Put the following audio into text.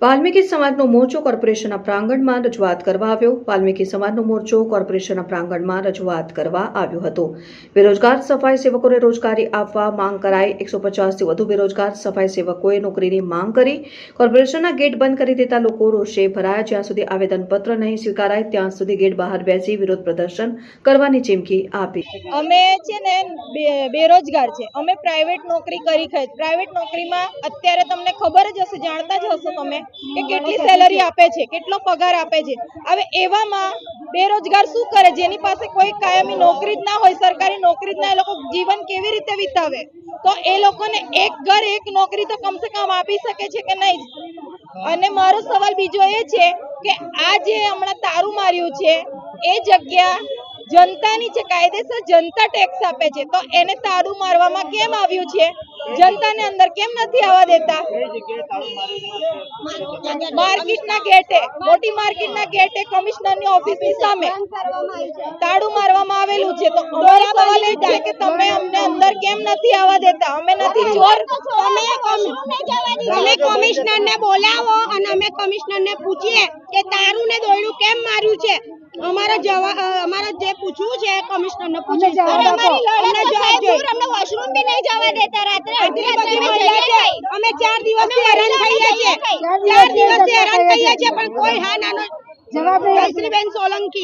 વાલ્મીકી સમાજનો મોરચો કોર્પોરેશનના પ્રાંગણમાં રજૂઆત કરવા આવ્યો. વાલ્મીકી સમાજનો મોરચો કોર્પોરેશનના પ્રાંગણમાં રજૂઆત કરવા આવ્યો હતો. બેરોજગાર સફાઈ સેવકોને રોજગારી આપવા માંગ કરાઈ. 150થી વધુ બેરોજગાર સફાઈ સેવકોએ નોકરીની માંગ કરી. કોર્પોરેશનના ગેટ બંધ કરી દેતા લોકો રોષે ભરાયા. જ્યાં સુધી આવેદનપત્ર નહીં સ્વીકારાય ત્યાં સુધી ગેટ બહાર બેસી વિરોધ પ્રદર્શન કરવાની ચીમકી આપી. અમે છે ને બેરોજગાર છે. અમે પ્રાઇવેટ નોકરી કરી છે. પ્રાઇવેટ નોકરીમાં અત્યારે તમને ખબર જ હશે, જાણતા જ હશો તમે કે કેટલી સેલરી આપે છે, કેટલો પગાર આપે છે. હવે એવામાં બેરોજગાર શું કરે? જેની પાસે કોઈ કાયમી નોકરી જ ના હોય, સરકારી નોકરી જ ના, એ લોકો જીવન કેવી રીતે વિતાવે? તો એ લોકોને એક ઘર એક નોકરી તો કમસે કમ આપી શકે છે કે નહીં? અને મારો સવાલ બીજો એ છે કે આ જે હમણાં તારું માર્યું છે એ જગ્યા જનતાની છે, કાયદેસર જનતા ટેક્સ આપે છે, તો એને તાળું મારવામાં કેમ આવ્યું છે? જનતાને અંદર કેમ નથી આવવા દેતા? માર્કેટના ગેટે, મોટી માર્કેટના ગેટે કમિશનરની ઓફિસની સામે તાળું મારવામાં આવેલું છે. તો અમારો સવાલ એ છે કે તમે અમને અંદર કેમ નથી આવવા દેતા? અમે નથી ચોર? તમે કમિશનરને બોલાવો અને અમે કમિશનરને પૂછીએ કે તારું ને દોયડું કેમ માર્યું છે. અમારે જે પૂછવું છે કમિશનરને પૂછે. વોશરૂમ બી નહીં જવા દેતા રાત્રે. અમે 4 દિવસથી હેરાન થઈએ છીએ. 4 દિવસથી હેરાન થઈએ છીએ પણ કોઈ હા નાનો જવાબ નહીં. જયશ્રીબેન સોલંકી.